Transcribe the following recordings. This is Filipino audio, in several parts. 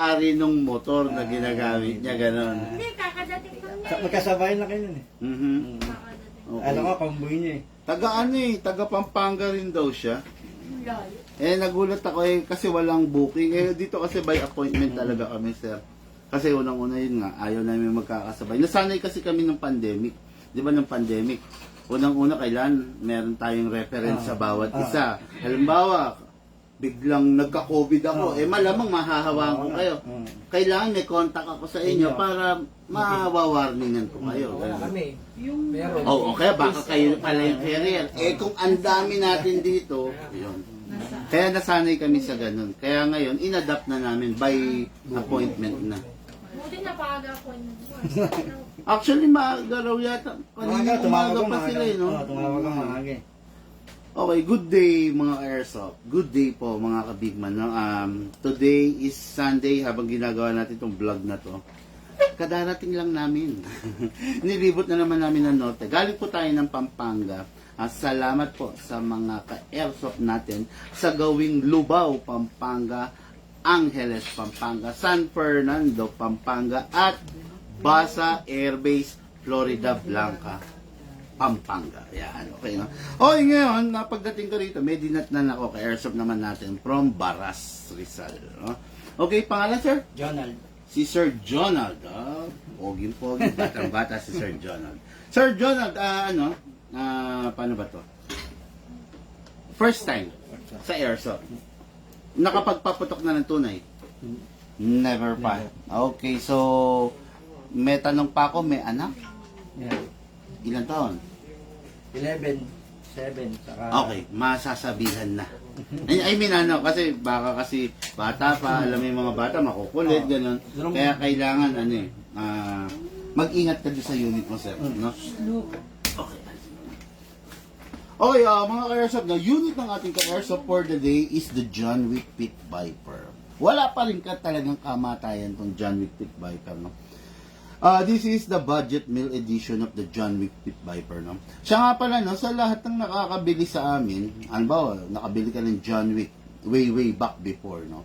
may-ari nung motor na ginagamit niya, gano'n. Hindi, kakadating ko niya. Magkasabay na kayo nun eh. Kakadating. Okay. Alam ko, pambuhay niya eh. Taga Pampanga rin daw siya. Layo. Nagulat ako kasi walang booking. Dito kasi by appointment talaga kami, sir. Kasi unang-una yun nga, ayaw namin magkakasabay. Nasanay kasi kami ng pandemic. Di ba ng pandemic? Unang-una, kailan meron tayong reference sa bawat isa. Halimbawa, biglang nagka-COVID ako, malamang mahahawaan ko kayo. Kailangan may contact ako sa inyo para mawawarningan ko kayo. Wala kami. Meron. Oo, kaya baka kayo pala yung carrier. Kung ang dami natin dito, yun. Kaya nasanay kami sa ganun. Kaya ngayon, inadapt na namin by appointment na. Buti napaga ko yun. Actually, maaga raw yata. Kanina umaga pa sila, no? Oo, tumawag ang maaga eh. Okay, good day mga airsoft. Good day po mga kabigman. No? Today is Sunday habang ginagawa natin itong vlog na to. Kadarating lang namin. Nilibot na naman namin ng norte. Galing po tayo ng Pampanga. Salamat po sa mga ka-airsoft natin sa gawing Lubao, Pampanga, Angeles, Pampanga, San Fernando, Pampanga, at Basa Air Base, Florida Blanca, Pampanga. Yan, okay, no? Okay, ngayon, napagdating ko rito, may dinatnan ako ka-airsoft naman natin from Baras, Rizal. No? Okay, pangalan, sir? Jonald. Si Sir Jonald. Poging-pogi, batang-bata si Sir Jonald. Sir Jonald, paano ba to? First time sa airsoft. Nakapagpaputok na ng tunay? Never pa. Okay, so may tanong pa ako, may anak? Yeah. Ilan taon? 11, 7, saka... Okay, masasabihan na. I mean, kasi baka kasi bata pa, alam mo yung mga bata, makukulit, gano'n. Kaya kailangan, mag-ingat ka doon sa unit mo, sir. No? Okay. Okay, mga ka-airsoft, na unit ng ating ka-airsoft for the day is the John Wick Pit Viper. Wala pa rin talagang kamatayan tong John Wick Pit Viper, no? This is the budget meal edition of the John Wick Pit Viper, no? Siya nga pala, no, sa lahat ng nakakabili sa amin, ba, nakabili ka ng John Wick way back before, no?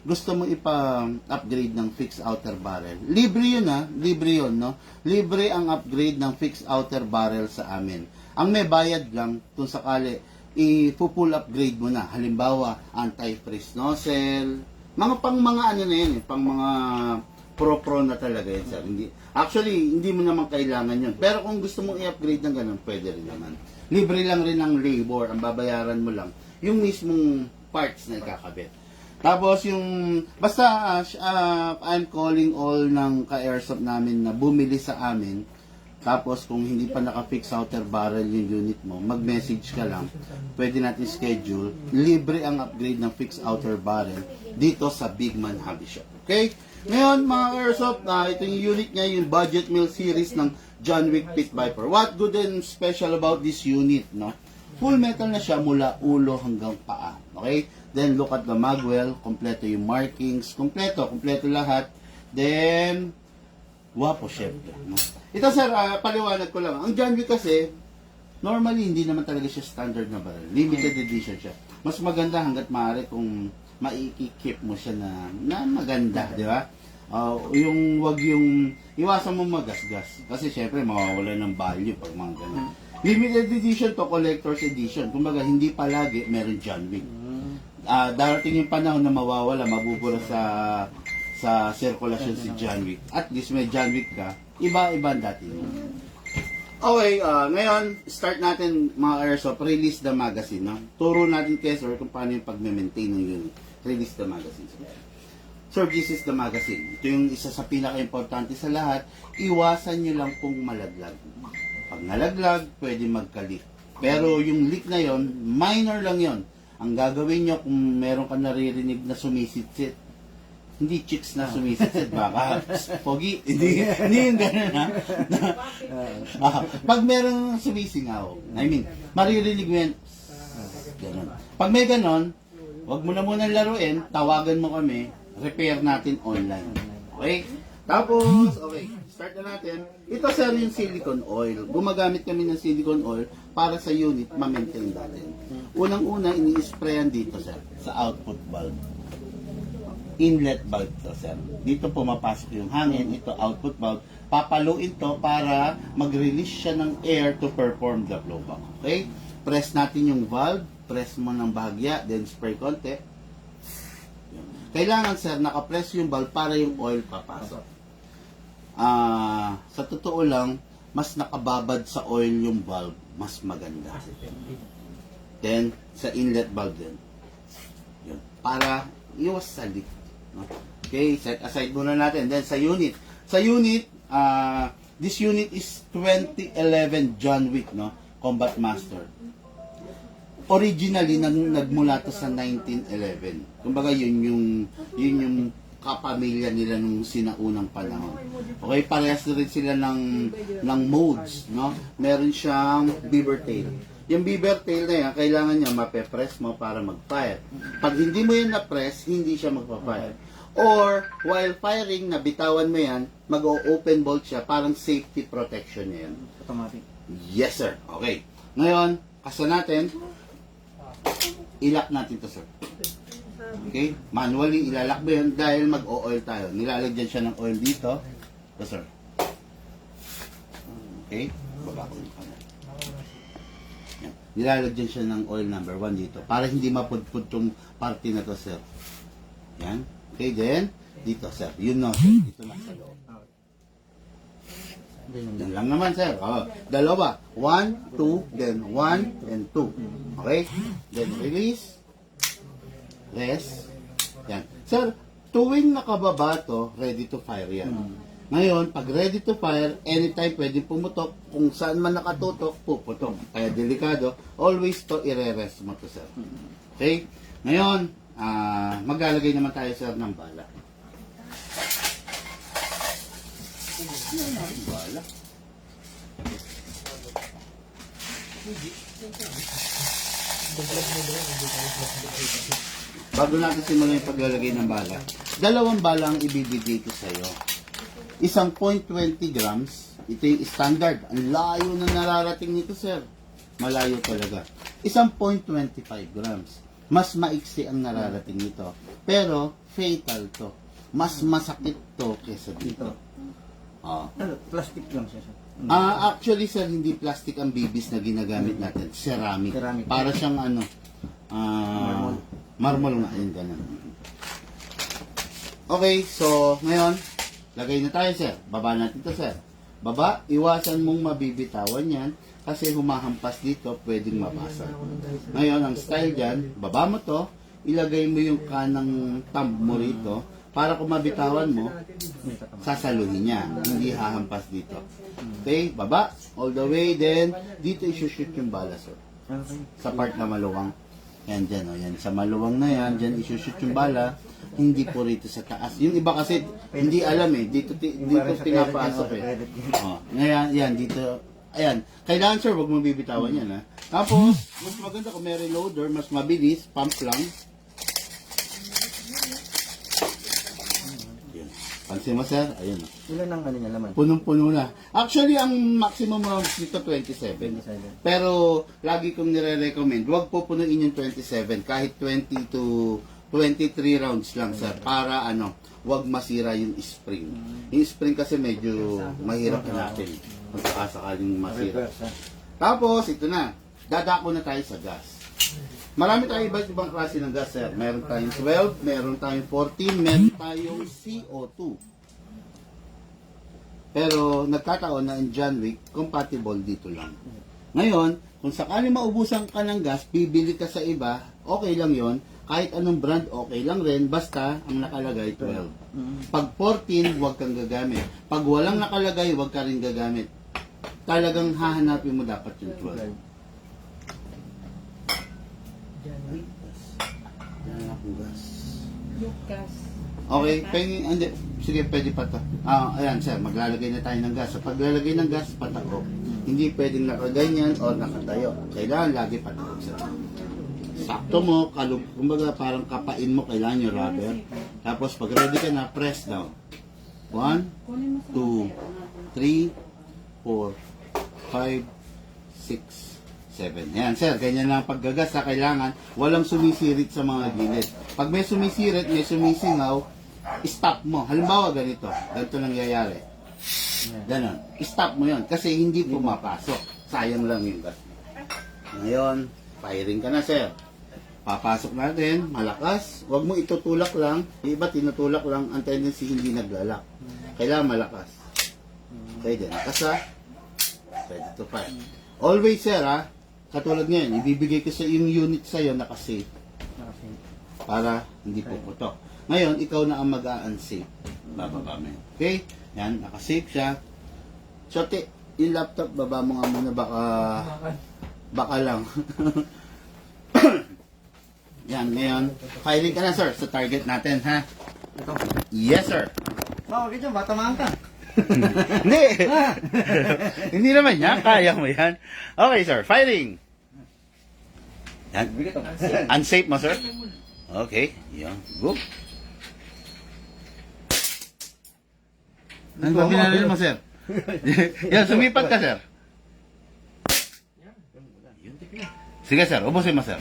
Gusto mo ipa-upgrade ng fixed outer barrel. Libre yun, libre yun, no? Libre ang upgrade ng fixed outer barrel sa amin. Ang may bayad lang, kung sakali, i-full upgrade mo na. Halimbawa, anti-freeze nozzle, mga ano na yun, pang mga pro na talaga yun, sir. Hindi mo naman kailangan yun. Pero kung gusto mong i-upgrade ng ganun, pwede rin naman. Libre lang rin ang labor, ang babayaran mo lang, yung mismong parts na ikakabit. Tapos basta I'm calling all ng ka-airsoft namin na bumili sa amin. Tapos kung hindi pa naka-fix outer barrel yung unit mo, mag-message ka lang. Pwede natin schedule. Libre ang upgrade ng fixed outer barrel dito sa Big Man Hobby Shop. Okay? Ngayon mga airsoft, ito yung unit niya, yung budget meal series ng John Wick Pit Viper. What good and special about this unit, no? Full metal na siya mula ulo hanggang paa. Okay? Then look at the magwell, kompleto yung markings, kompleto lahat. Then wapo syempre, no? Ito sir, paliwanag ko lang. Ang John Wick kasi normally hindi naman talaga siya standard na barrel. Limited edition siya. Mas maganda hanggat maaari kung maikikip mo siya na maganda, di ba? Wag yung iwasan mo magasgas kasi syempre mawawala ng value pag mga ganun. Limited edition to collector's edition. Kumbaga hindi palagi meron John Wick. Darating yung panahon na mawawala, mabubura sa sirkulasyon si John Wick. At least may John Wick ka, iba-iba dati. Okay, ngayon, start natin mga airsoft, release the magazine. No? Turo natin kay sir kung paano yung pag-maintain ng unit. Release the magazine. Sir, this is the magazine. Ito yung isa sa pinaka-importante sa lahat. Iwasan nyo lang pong malaglag. Pag nalaglag, pwede magka-leak. Pero yung leak na yon, minor lang yon. Ang gagawin nyo kung meron ka naririnig na sumisitsit, hindi chicks na sumisitsit, baka pogi, hindi yung gano'n, ha? Pag meron sumisingaw, maririnig mo yan, gano'n. Pag may gano'n, wag mo na muna laruin, tawagan mo kami, repair natin online. Okay? Tapos, okay, start na natin. Ito sir yung silicone oil. Gumagamit kami ng silicone oil para sa unit, ma-maintain natin. Unang-una, ini-sprayan dito sir, sa output valve. inlet valve to, sir. Dito pumapasok yung hangin, ito output valve. Papaluin to para mag-release siya ng air to perform the blowback. Okay? Press natin yung valve, press mo ng bahagya, then spray konti. Yun. Kailangan, sir, nakapress yung valve para yung oil papasok. Sa totoo lang, mas nakababad sa oil yung valve, mas maganda. Then, sa inlet valve din. Yun. Para iwas sa leak. No? Okay, set aside muna natin. Then, sa unit. Sa unit, this unit is 2011 John Wick, no? Combat Master. Originally, nagmula to sa 1911. Kumbaga, yun yung kapamilya nila nung sinaunang panahon. Okay, parehas rin sila ng modes, no? Meron siyang beaver tail. Yung beaver tail na yan, kailangan niya mape-press mo para mag-fire. Pag hindi mo yan na-press, hindi siya magpa-fire. Or, while firing, nabitawan mo yan, mag-open bolt siya, parang safety protection niya yan. Automatic. Yes, sir. Okay. Ngayon, kasa natin, ilak natin to, sir. Okay? Manually, ilalak mo yun dahil mag-o-oil tayo. Nilalagyan siya ng oil dito. Ito, sir. Okay? Baba ko yung camera. Yan. Nilalagyan siya ng oil number 1 dito para hindi mapudpud tong party na to, sir. Yan. Okay, then, dito, sir. Yun, no, sir. Dito na sa loob. Yan lang naman, sir. Dalawa. 1, 2, then 1, and 2. Okay? Then release. Rest. Yan. Sir, tuwing nakababa to, ready to fire yan. Ngayon, pag ready to fire, anytime pwede pumutok. Kung saan man nakatutok, puputok. Kaya delikado. Always to, ire-rest mo to, sir. Okay? Ngayon, maglalagay naman tayo, sir, ng bala. Bala. Bago natin simulan yung paglalagay ng bala, dalawang bala ang ibibigay ko sa iyo. Isang 0.20 grams, ito yung standard. Ang layo na nararating nito, sir. Malayo talaga. Isang 0.25 grams. Mas maiksi ang nararating nito. Pero, fatal to. Mas masakit to kesa dito. Ano, plastic lang siya. Actually, sir, hindi plastic ang bibis na ginagamit natin. Ceramic. Ceramic. Para siyang ano, marmol nga. Ayun, ganun. Okay, so, ngayon, lagay na tayo, sir. Baba natin to, sir. Baba, iwasan mong mabibitawan yan kasi humahampas dito, pwedeng mabasa. Ngayon, ang style dyan, baba mo to, ilagay mo yung kanang thumb mo rito para kung mabitawan mo, sasaluhin niya. Hindi hahampas dito. Okay, baba, all the way, then dito isushoot yung bala, sir. Sa part na maluwang. Yan dyan, o. Yan, sa maluwang na yan, dyan isushoot yung bala. Hindi po rito sa taas. Yung iba kasi, hindi alam eh. Dito pinapasok eh. O, ngayon, yan, dito. Ayan. Kailangan, sir, huwag mong bibitawan yan, ha. Tapos, mas maganda kung may reloader, mas mabilis, pump lang. Yan. Pansin mo, sir? Ayun. Ilan ang ano niya laman? Punong-puno na. Actually, ang maximum rounds dito 27. Pero, lagi kong nire-recommend, huwag po punuin yung 27. Kahit 20 to 23 rounds lang, sir. Para, huwag masira yung spring. Yung spring kasi medyo mahirap natin. Magkakasakaling masira. Tapos, ito na. Dadako na tayo sa gas. Marami tayong iba't ibang klase ng gas, sir. Meron tayong 12, meron tayong 14, meron tayong CO2. Pero nagkataon na in John Wick, compatible dito lang. Ngayon, kung sakali maubusan ka ng gas, bibili ka sa iba, okay lang yon. Kahit anong brand, okay lang rin. Basta, ang nakalagay, 12. Pag 14, huwag kang gagamit. Pag walang nakalagay, huwag ka rin gagamit. Talagang hahanapin mo dapat yung 12. Okay, hindi. Sige, pwede pa to. Ayan, sir, maglalagay na tayo ng gas. Sa paglalagay ng gas, patakbo. Hindi pwedeng nakaganyan o nakatayo. Kailangan lagi patakbo, sir. Sakto mo, kumbaga parang kapain mo, kailangan yung rubber. Tapos pag ready ka na, press down. 1, 2, 3, 4, 5, 6, 7. Yan, sir, ganyan lang paggagas ha, kailangan walang sumisirit sa mga gilid. Pag may sumisirit, may sumisingaw, stop mo. Halimbawa, ganito nangyayari. Ganon. Stop mo yon kasi hindi pumapasok. Sayang lang yung gas mo. Ngayon, firing ka na, sir. Papasok natin, malakas. Huwag mo itutulak lang. Yung iba, tinutulak lang. Ang tendency, hindi naglalak. Kailangan malakas. Okay, din. Nakasa. Ready to fire. Always, sir, ha? Katulad ngayon, ibibigay ko sa yung unit sa'yo, naka-safe. Para hindi puputok. Ngayon, ikaw na ang mag-a-unsafe. Bababa mo yun. Okay? Yan, naka-safe siya. Shote, yung laptop, baba mo nga muna, baka lang. Yan, ngayon, firing ka na, sir, sa target natin, ha? Ito. Yes, sir. Bawag ito, batamaan ka. Hindi. Hindi naman yan, kaya mo yan. Okay, sir, firing. Yan. Bigat to. Unsafe mo, sir? Okay, yan. Go. Ano ba binaril mo, sir? Yan, sumipat ka, sir. Sige, sir. Ubusin mo, sir.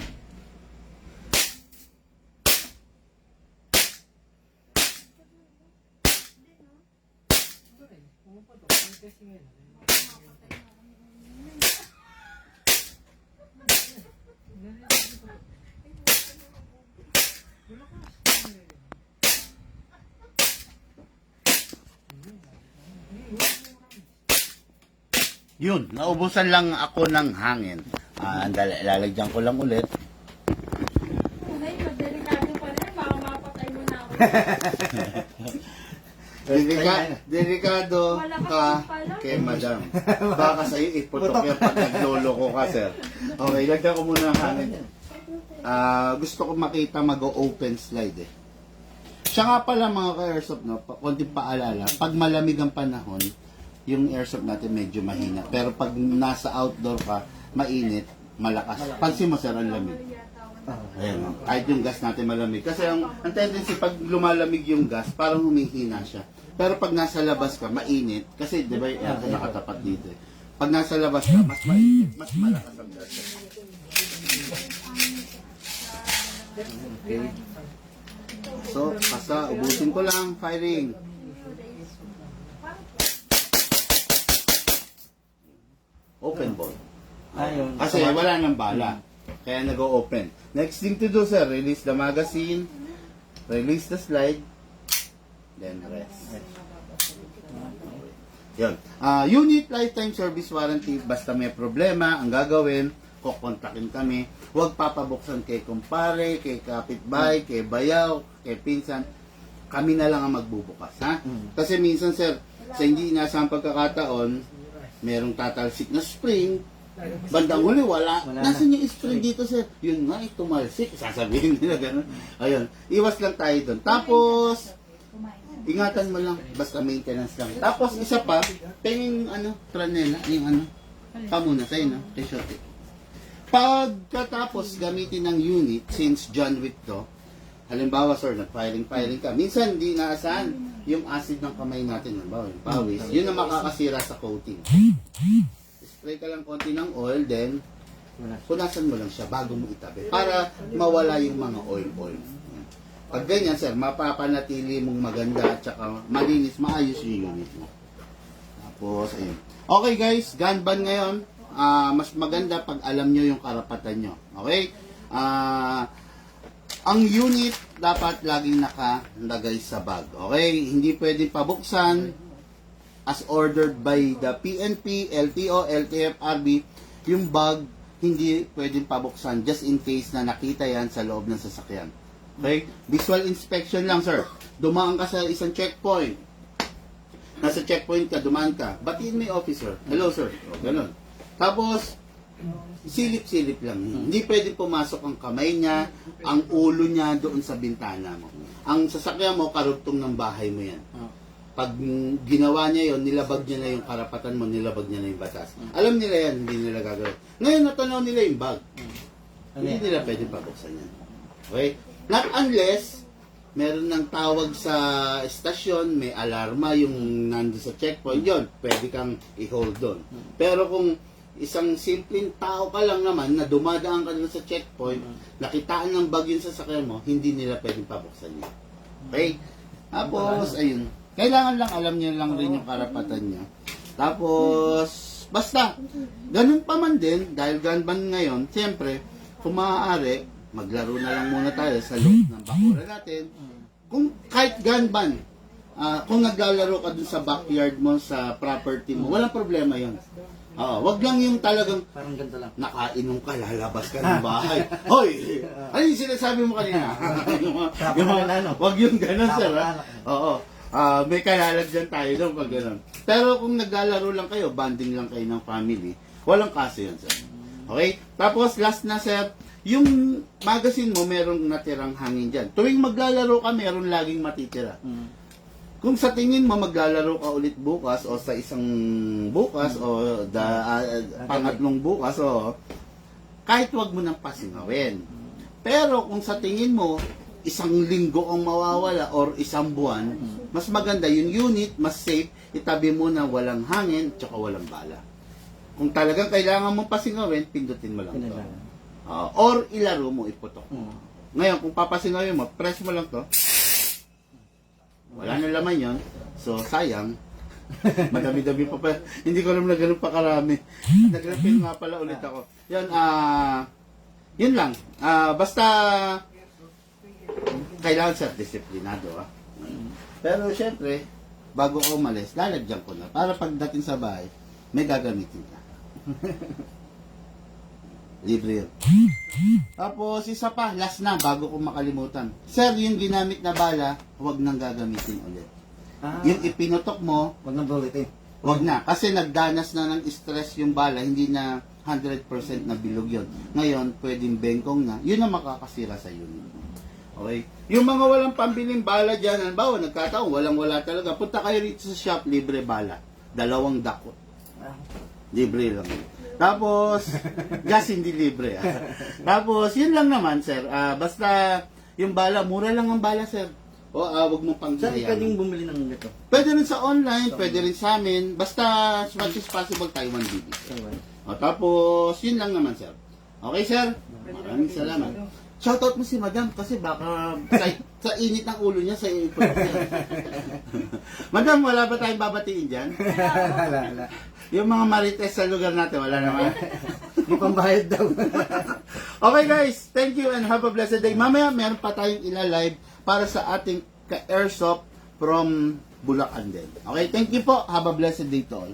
Yun, naubusan lang ako ng hangin. Lalagyan ko lang ulit. Ay, madelikado pa rin. Baka mapatay mo na ako. Delikado ka kay madam. Baka sa'yo iputok yung pag naglolo ko ka, sir. Okay, lagyan ko muna ng hangin. Gusto ko makita mag-open slide eh. Siya nga pala mga ka-airsoft, no, konting paalala, pag malamig ang panahon, yung airsoft natin medyo mahina. Pero pag nasa outdoor ka, mainit, malakas. Pansin mo, sir, ang lamig. Ayan, no? Kahit yung gas natin malamig. Kasi ang tendency, pag lumalamig yung gas, parang humihina siya. Pero pag nasa labas ka, mainit. Kasi, di ba, aircon nakatapat dito eh. Pag nasa labas ka, mas mainit, mas malakas ang gas. Okay. So, basta, ubusin ko lang, firing. Open ball. Ayun. Kasi wala nang bala. Kaya nag-o-open. Next thing to do, sir, release the magazine, release the slide, then rest. Yun. Unit lifetime service warranty, basta may problema, ang gagawin, kukontakin kami. Huwag papabuksan kay kumpare, kay kapitbahay, kay bayaw, kay pinsan. Kami na lang ang magbubukas, ha? Kasi minsan, sir, sa hindi inasang pagkakataon, merong tatalsik na spring, bandang huli, wala. Nasaan yung spring dito, sir? Yun nga, tumalsik. Sasabihin nila gano'n. Ayun, iwas lang tayo doon. Tapos, ingatan mo lang, basta maintenance lang. Tapos, isa pa, penging, tranela, yung pamuna sa'yo, no? T-shirt. Pagkatapos gamitin ng unit, since John Wick to, halimbawa, sir, nag-firing ka. Minsan, hindi naasahan yung acid ng kamay natin, halimbawa, yung pawis, yun ang makakasira sa coating. Spray ka lang konti ng oil, then punasan mo lang siya bago mo itabi para mawala yung mga oil. Pag ganyan, sir, mapapanatili mong maganda at saka malinis, maayos yung unit mo. Tapos, ayun. Okay guys, gun ban ngayon. Mas maganda pag alam nyo yung karapatan nyo. Okay? Ang unit dapat laging nakalagay sa bag. Okay? Hindi pwedeng pabuksan as ordered by the PNP, LTO, LTFRB. Yung bag hindi pwedeng pabuksan just in case na nakita yan sa loob ng sasakyan. Okay? Visual inspection lang, sir. Dumaan ka sa isang checkpoint. Nasa checkpoint ka, dumaan ka. Batiin mo yung officer. Hello, sir. O, ganun. Tapos, silip-silip lang. Hindi pwedeng pumasok ang kamay niya, ang ulo niya doon sa bintana mo. Ang sasakyan mo, karugtong ng bahay mo yan. Pag ginawa niya yon, nilabag niya na yung karapatan mo, nilabag niya na yung batas. Alam nila yan, hindi nila gagawin. Ngayon, natanaw nila yung bag. Hindi nila pwedeng pabuksan yan. Okay? Not unless, meron ng tawag sa estasyon, may alarma yung nando sa checkpoint, yon pwede kang i-hold doon. Pero kung isang simpleng tao ka lang naman na dumadaan ka doon sa checkpoint, nakitaan ng bag yun sa sakyan mo, hindi nila pwedeng pabuksan yun. Okay? Tapos, ayun. Kailangan lang alam niyo lang rin yung karapatan niya. Tapos, basta, ganun pa man din, dahil gun ban ngayon, siyempre, kung maaari, maglaro na lang muna tayo sa loob ng bakura natin. Kung kahit gun ban, kung naglalaro ka dun sa backyard mo, sa property mo, walang problema yun. Wag lang yung talagang Parang ganito lang. nakainom ka, lalabas ka ng bahay. Hoy! Ano yung sinasabi mo kanina? Wag yung ganun, sir. Oo. May kalalagyan tayo doon pag ganun. Pero kung naglalaro lang kayo, banding lang kayo ng family, walang kaso yun, sir. Okay? Tapos, last na, sir, yung magazine mo, merong natirang hangin dyan. Tuwing maglalaro ka, meron laging matitira. Kung sa tingin mo maglalaro ka ulit bukas o sa isang bukas o pangatlong bukas o kahit wag mo nang pasingawin. Pero kung sa tingin mo isang linggo ang mawawala or isang buwan, mas maganda yung unit, mas safe, itabi mo na walang hangin tsaka walang bala. Kung talagang kailangan mong pasingawin, pindutin mo lang to. Or ilaro mo, iputok mo. Ngayon, kung papasingawin mo, press mo lang to. Wala na laman yon. So, sayang. Madami-dami pa pa. Hindi ko alam na ganun pa karami. Nag-refill nga pala ulit ako. Yan, yun lang. Basta, kailangan siya disiplinado. Pero, syempre, bago ko umalis, lalagyan ko na. Para pagdating sa bahay, may gagamitin ka. Libre yun. Tapos, isa pa, last na, bago ko makalimutan. Sir, yung ginamit na bala, huwag nang gagamitin ulit. Yung ipinutok mo, Huwag nang bulitin. huwag na. Kasi nagdanas na ng stress yung bala, hindi na 100% na bilog yun. Ngayon, pwedeng bengkong na, yun ang makakasira sa unit. Okay? Yung mga walang pambiling bala dyan, halimbawa, nagkataon, walang-wala talaga, punta kayo rito sa shop, libre bala. 2 dakot. Libre lang. Tapos, gas hindi libre. Tapos, yun lang naman, sir. Basta, yung bala, mura lang ang bala, sir. O, wag mo pang Saan ka yung bumili ng ito? Pwede rin sa online, pwede rin sa amin. Basta, as much as possible, Taiwan BD. O, tapos, yun lang naman, sir. Okay, sir? Maraming salamat. Shoutout mo si madam kasi baka sa init ng ulo niya, sa ipot niya. Madam, wala ba tayong babatiin dyan? Wala. Yung mga marites sa lugar natin, wala naman. May pambayad daw. Okay guys, thank you and have a blessed day. Mamaya meron pa tayong ila-live para sa ating ka-airsoft from Bulacan din. Okay, thank you po. Have a blessed day to all.